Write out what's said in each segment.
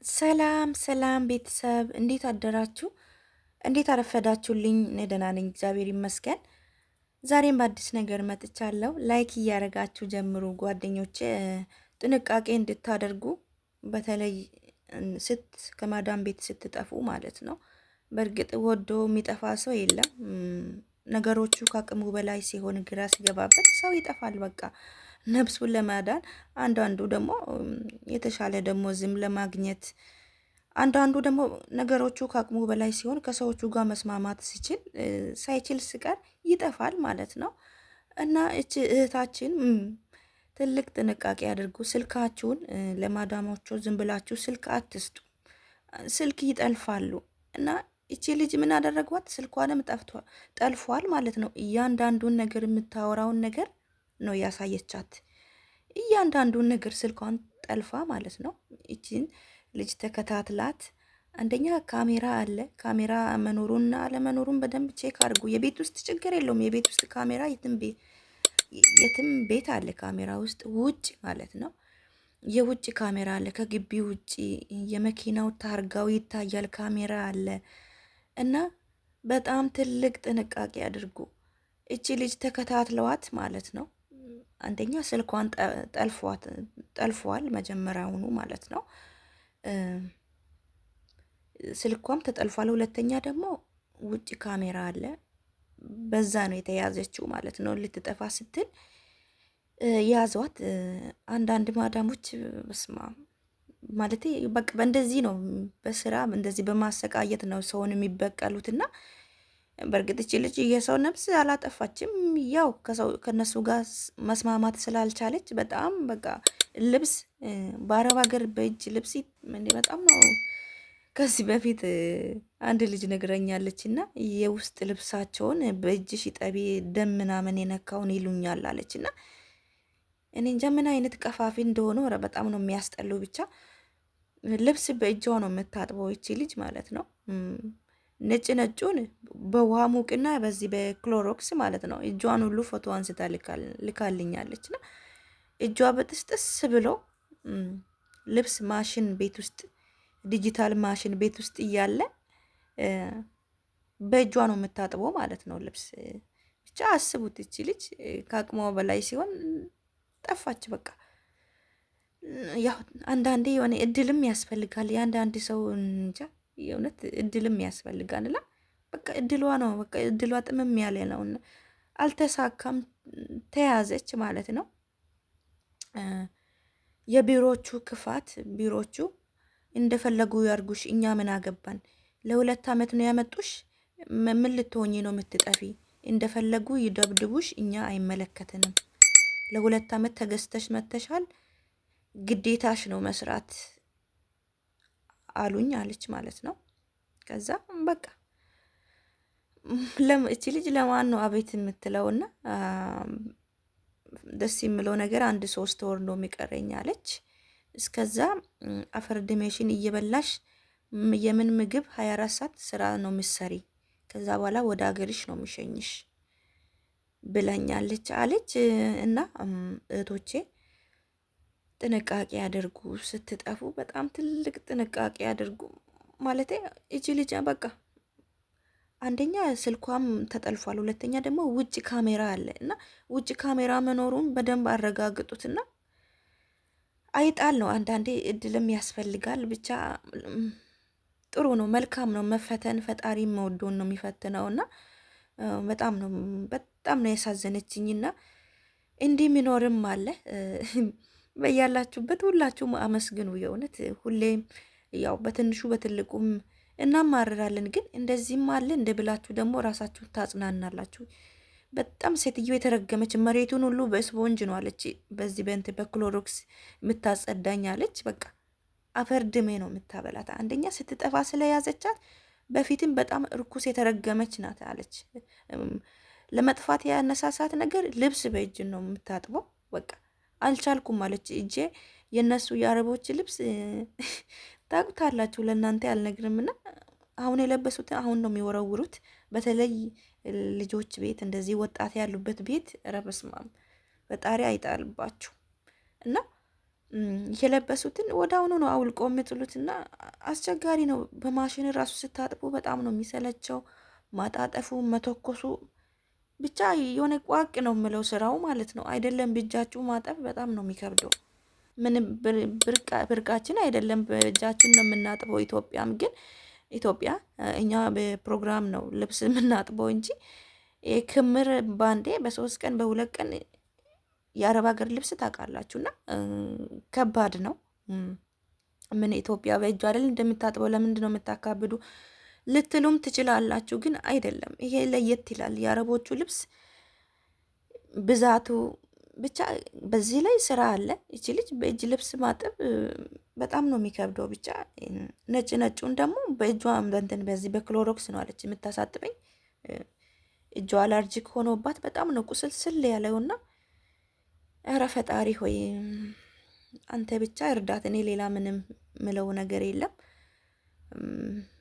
ሰላም ሰላም ቤተሰብ እንዴት አደራችሁ? እንዴት አረፈዳችሁልኝ? እኔ ደህና ነኝ፣ እግዚአብሔር ይመስገን። ዛሬም በአዲስ ነገር መጥቻለሁ። ላይክ እያደረጋችሁ ጀምሩ ጓደኞቼ። ጥንቃቄ እንድታደርጉ በተለይ ስት ከማዳም ቤት ስትጠፉ ማለት ነው። በእርግጥ ወዶ የሚጠፋ ሰው የለም። ነገሮቹ ከአቅሙ በላይ ሲሆን ግራ ሲገባበት ሰው ይጠፋል በቃ ነፍሱን ለማዳን። አንዳንዱ ደግሞ የተሻለ ደግሞ ዝም ለማግኘት፣ አንዳንዱ ደግሞ ነገሮቹ ከአቅሙ በላይ ሲሆን ከሰዎቹ ጋር መስማማት ሲችል ሳይችል ሲቀር ይጠፋል ማለት ነው። እና እቺ እህታችን ትልቅ ጥንቃቄ አድርጉ። ስልካችሁን ለማዳሞቹ ዝም ብላችሁ ስልክ አትስጡ። ስልክ ይጠልፋሉ። እና እቺ ልጅ ምን አደረጓት? ስልኳንም ጠልፏል ማለት ነው። እያንዳንዱን ነገር የምታወራውን ነገር ነው ያሳየቻት። እያንዳንዱን ነገር ስልኳን ጠልፋ ማለት ነው። እቺን ልጅ ተከታትላት። አንደኛ ካሜራ አለ። ካሜራ መኖሩንና አለመኖሩን በደንብ ቼክ አድርጉ። የቤት ውስጥ ችግር የለውም። የቤት ውስጥ ካሜራ የትም ቤት አለ። ካሜራ ውስጥ ውጭ ማለት ነው። የውጭ ካሜራ አለ። ከግቢ ውጭ የመኪናው ታርጋው ይታያል። ካሜራ አለ እና በጣም ትልቅ ጥንቃቄ አድርጉ። እቺ ልጅ ተከታትለዋት ማለት ነው። አንደኛ ስልኳን ጠልፏል መጀመሪያውኑ ማለት ነው። ስልኳም ተጠልፏል። ሁለተኛ ደግሞ ውጭ ካሜራ አለ። በዛ ነው የተያዘችው ማለት ነው። ልትጠፋ ስትል ያዟት። አንዳንድ ማዳሞች በስማ ማለት በቃ በእንደዚህ ነው፣ በስራ እንደዚህ በማሰቃየት ነው ሰውን የሚበቀሉትና በእርግጥ እቺ ልጅ የሰው ነፍስ አላጠፋችም። ያው ከነሱ ጋር መስማማት ስላልቻለች በጣም በቃ ልብስ በአረብ ሀገር በእጅ ልብስ በጣም ነው። ከዚህ በፊት አንድ ልጅ ነግረኛለች እና የውስጥ ልብሳቸውን በእጅሽ ጠቢ ደም ምናምን የነካውን ይሉኛል አለች። እና እኔ እንጃ ምን አይነት ቀፋፊ እንደሆነ ኧረ በጣም ነው የሚያስጠሉ። ብቻ ልብስ በእጇ ነው የምታጥበው ይቺ ልጅ ማለት ነው። ነጭ ነጩን በውሃ ሙቅና በዚህ በክሎሮክስ ማለት ነው እጇን ሁሉ ፎቶ አንስታ ልካልኛለች። እና እጇ በጥስጥስ ብሎ ልብስ ማሽን ቤት ውስጥ ዲጂታል ማሽን ቤት ውስጥ እያለ በእጇ ነው የምታጥበው ማለት ነው ልብስ። ብቻ አስቡት፣ እቺ ልጅ ከአቅሟ በላይ ሲሆን ጠፋች በቃ። ያው አንዳንዴ የሆነ እድልም ያስፈልጋል። የአንዳንድ ሰው እንጃ የእውነት እድልም ያስፈልጋል። እና በቃ እድሏ ነው፣ በቃ እድሏ ጥምም ያለ ነው። አልተሳካም፣ ተያዘች ማለት ነው። የቢሮቹ ክፋት፣ ቢሮቹ እንደፈለጉ ያርጉሽ፣ እኛ ምን አገባን? ለሁለት ዓመት ነው ያመጡሽ። ምን ልትሆኚ ነው የምትጠፊ? እንደፈለጉ ይደብድቡሽ፣ እኛ አይመለከትንም። ለሁለት ዓመት ተገዝተሽ መተሻል፣ ግዴታሽ ነው መስራት አሉኝ አለች ማለት ነው። ከዛ በቃ እቺ ልጅ ለማን ነው አቤት የምትለውና ደስ የሚለው ነገር አንድ 3 ወር ነው የሚቀረኝ አለች። እስከዛ አፈር ድሜሽን እየበላሽ የምን ምግብ 24 ሰዓት ስራ ነው ምሰሪ፣ ከዛ በኋላ ወደ ሀገርሽ ነው የሚሸኝሽ ብለኛለች አለች። እና እህቶቼ ጥንቃቄ አድርጉ፣ ስትጠፉ በጣም ትልቅ ጥንቃቄ አድርጉ። ማለቴ እቺ ልጅ በቃ አንደኛ ስልኳም ተጠልፏል፣ ሁለተኛ ደግሞ ውጭ ካሜራ አለ እና ውጭ ካሜራ መኖሩን በደንብ አረጋግጡትና አይጣል ነው። አንዳንዴ እድልም ያስፈልጋል። ብቻ ጥሩ ነው፣ መልካም ነው መፈተን። ፈጣሪ መወዶን ነው የሚፈትነውና በጣም ነው ያሳዘነችኝና እንዲህ የሚኖርም አለ። በያላችሁበት ሁላችሁም አመስግኑ። የእውነት ሁሌም ያው በትንሹ በትልቁም እናማርራለን፣ ግን እንደዚህም አለ እንደ ብላችሁ ደግሞ ራሳችሁን ታጽናናላችሁ። በጣም ሴትዮ የተረገመች መሬቱን ሁሉ በስፖንጅ ነው አለች፣ በዚህ በንት በክሎሮክስ የምታጸዳኝ አለች። በቃ አፈር ድሜ ነው የምታበላት። አንደኛ ስትጠፋ ስለያዘቻት፣ በፊትም በጣም እርኩስ የተረገመች ናት አለች። ለመጥፋት ያነሳሳት ነገር ልብስ በእጅ ነው የምታጥበው። በቃ አልቻልኩም አለች። እጄ የነሱ የአረቦች ልብስ ታውቁታላችሁ፣ ለእናንተ አልነግርምና አሁን የለበሱትን አሁን ነው የሚወረውሩት። በተለይ ልጆች ቤት እንደዚህ ወጣት ያሉበት ቤት ረበስማም ፈጣሪ አይጣልባችሁ። እና የለበሱትን ወደ አሁኑ ነው አውልቆ የሚጥሉትና አስቸጋሪ ነው። በማሽን ራሱ ስታጥቡ በጣም ነው የሚሰለቸው። ማጣጠፉ፣ መተኮሱ ብቻ የሆነ ቋቅ ነው የምለው ስራው ማለት ነው። አይደለም በእጃችሁ ማጠብ በጣም ነው የሚከብደው። ምንም ብርቃችን አይደለም፣ በእጃችን ነው የምናጥበው። ኢትዮጵያም ግን ኢትዮጵያ እኛ በፕሮግራም ነው ልብስ የምናጥበው እንጂ ክምር ባንዴ በሶስት ቀን በሁለት ቀን የአረብ ሀገር ልብስ ታውቃላችሁ። እና ከባድ ነው። ምን ኢትዮጵያ በእጁ አይደል እንደምታጥበው ለምንድን ነው የምታካብዱ ልትሉም ትችላላችሁ። ግን አይደለም፣ ይሄ ለየት ይላል። የአረቦቹ ልብስ ብዛቱ ብቻ በዚህ ላይ ስራ አለ። እቺ ልጅ በእጅ ልብስ ማጠብ በጣም ነው የሚከብደው። ብቻ ነጭ ነጩን ደግሞ በእጇ እንትን በዚህ በክሎሮክስ ነው አለች የምታሳጥበኝ። እጇ አላርጂክ ሆኖባት በጣም ነው ቁስልስል ያለውና እረ ፈጣሪ ሆይ አንተ ብቻ እርዳት። እኔ ሌላ ምንም ምለው ነገር የለም።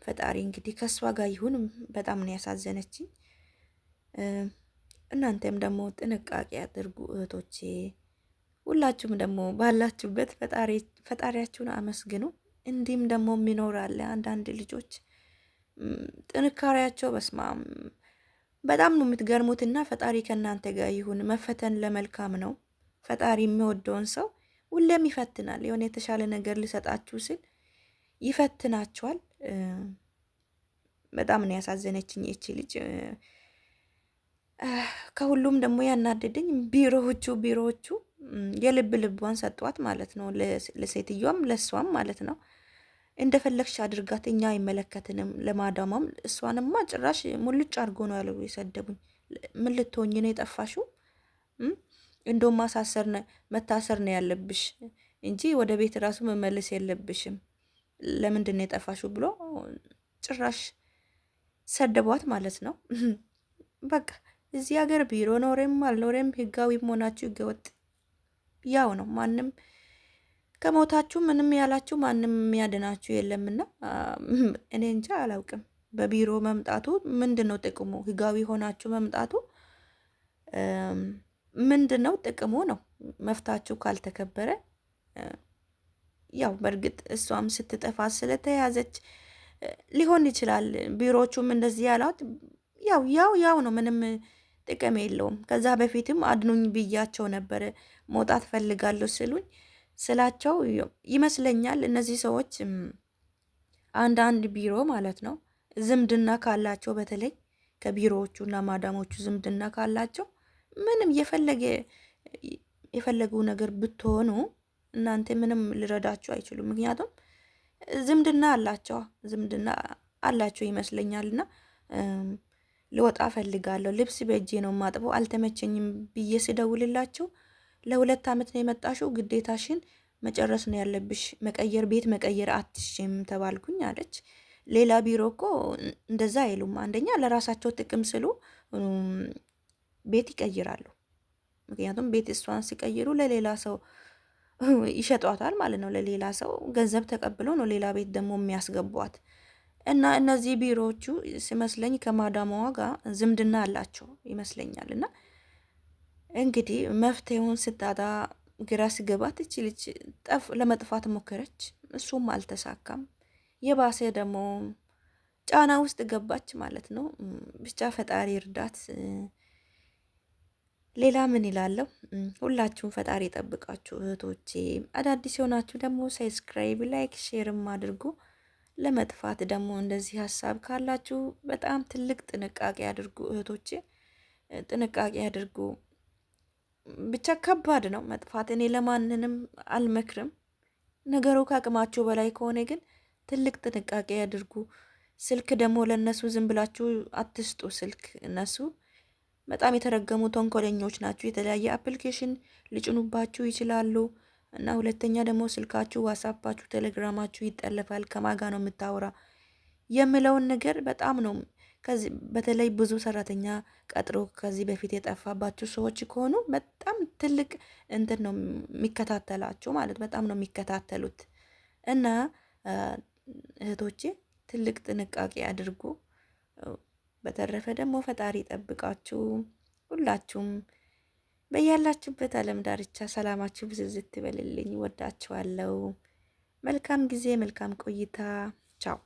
ፈጣሪ እንግዲህ ከሷ ጋር ይሁን። በጣም ነው ያሳዘነችኝ። እናንተም ደግሞ ጥንቃቄ አድርጉ እህቶቼ። ሁላችሁም ደግሞ ባላችሁበት ፈጣሪያችሁን አመስግኑ። እንዲህም ደግሞ የሚኖር አለ አንዳንድ ልጆች ጥንካሬያቸው በስማም በጣም ነው የምትገርሙትና ፈጣሪ ከእናንተ ጋር ይሁን። መፈተን ለመልካም ነው። ፈጣሪ የሚወደውን ሰው ሁሌም ይፈትናል። የሆነ የተሻለ ነገር ሊሰጣችሁ ሲል ይፈትናችኋል። በጣም ነው ያሳዘነችኝ እቺ ልጅ። ከሁሉም ደግሞ ያናደደኝ ቢሮዎቹ የልብ ልቧን ሰጧት ማለት ነው። ለሴትዮዋም ለሷም ማለት ነው። እንደፈለግሽ አድርጋት፣ እኛ አይመለከትንም። ለማዳሟም እሷንማ ጭራሽ ሙልጭ አድርጎ ነው ያለው የሰደቡኝ። ምን ልትሆኝ ነው የጠፋሽው? እንደውም መታሰር ነው ያለብሽ እንጂ ወደ ቤት ራሱ መመለስ የለብሽም። ለምንድን ነው የጠፋሽው ብሎ ጭራሽ ሰደቧት ማለት ነው። በቃ እዚህ ሀገር ቢሮ ኖሬም አልኖሬም ህጋዊ መሆናችሁ ህገወጥ ያው ነው። ማንም ከሞታችሁ ምንም ያላችሁ ማንም የሚያድናችሁ የለምና እኔ እንጃ አላውቅም። በቢሮ መምጣቱ ምንድን ነው ጥቅሙ? ህጋዊ ሆናችሁ መምጣቱ ምንድን ነው ጥቅሙ? ነው መፍታችሁ ካልተከበረ ያው በእርግጥ እሷም ስትጠፋ ስለተያዘች ሊሆን ይችላል። ቢሮቹም እንደዚህ ያሏት ያው ነው። ምንም ጥቅም የለውም። ከዛ በፊትም አድኑኝ ብያቸው ነበረ። መውጣት ፈልጋለሁ ስላቸው ይመስለኛል እነዚህ ሰዎች አንዳንድ ቢሮ ማለት ነው ዝምድና ካላቸው፣ በተለይ ከቢሮዎቹ እና ማዳሞቹ ዝምድና ካላቸው ምንም የፈለጉ ነገር ብትሆኑ እናንተ ምንም ሊረዳችሁ አይችሉም። ምክንያቱም ዝምድና አላቸው ይመስለኛልና ልወጣ ፈልጋለሁ፣ ልብስ በእጄ ነው ማጥበው፣ አልተመቸኝም ብዬ ስደውልላቸው ለ2 ዓመት ነው የመጣሽው፣ ግዴታሽን መጨረስ ነው ያለብሽ፣ ቤት መቀየር አትሽም ተባልኩኝ አለች። ሌላ ቢሮ እኮ እንደዛ አይሉም። አንደኛ ለራሳቸው ጥቅም ስሉ ቤት ይቀይራሉ። ምክንያቱም ቤት እሷን ሲቀይሩ ለሌላ ሰው ይሸጧታል ማለት ነው። ለሌላ ሰው ገንዘብ ተቀብለው ነው ሌላ ቤት ደግሞ የሚያስገቧት። እና እነዚህ ቢሮዎቹ ሲመስለኝ ከማዳማዋ ጋር ዝምድና አላቸው ይመስለኛል። እና እንግዲህ መፍትሄውን ስታጣ ግራ ሲገባት እቺ ልጅ ለመጥፋት ሞከረች። እሱም አልተሳካም። የባሰ ደግሞ ጫና ውስጥ ገባች ማለት ነው። ብቻ ፈጣሪ እርዳት። ሌላ ምን ይላለሁ? ሁላችሁም ፈጣሪ ጠብቃችሁ እህቶቼ። አዳዲስ የሆናችሁ ደግሞ ሰብስክራይብ፣ ላይክ፣ ሼርም አድርጉ። ለመጥፋት ደግሞ እንደዚህ ሀሳብ ካላችሁ በጣም ትልቅ ጥንቃቄ አድርጉ እህቶቼ፣ ጥንቃቄ አድርጉ። ብቻ ከባድ ነው መጥፋት። እኔ ለማንንም አልመክርም። ነገሩ ከአቅማችሁ በላይ ከሆነ ግን ትልቅ ጥንቃቄ አድርጉ። ስልክ ደግሞ ለእነሱ ዝም ብላችሁ አትስጡ። ስልክ እነሱ በጣም የተረገሙ ተንኮለኞች ናቸው። የተለያየ አፕሊኬሽን ሊጭኑባችሁ ይችላሉ። እና ሁለተኛ ደግሞ ስልካችሁ፣ ዋትስአፓችሁ፣ ቴሌግራማችሁ ይጠለፋል። ከማጋ ነው የምታወራ የምለውን ነገር በጣም ነው። ከዚህ በተለይ ብዙ ሰራተኛ ቀጥሮ ከዚህ በፊት የጠፋባችሁ ሰዎች ከሆኑ በጣም ትልቅ እንትን ነው የሚከታተላቸው ማለት በጣም ነው የሚከታተሉት። እና እህቶቼ ትልቅ ጥንቃቄ አድርጉ። በተረፈ ደግሞ ፈጣሪ ጠብቃችሁ። ሁላችሁም በያላችሁበት ዓለም ዳርቻ ሰላማችሁ ብዝዝት ይበልልኝ። ወዳችኋለሁ። መልካም ጊዜ፣ መልካም ቆይታ። ቻው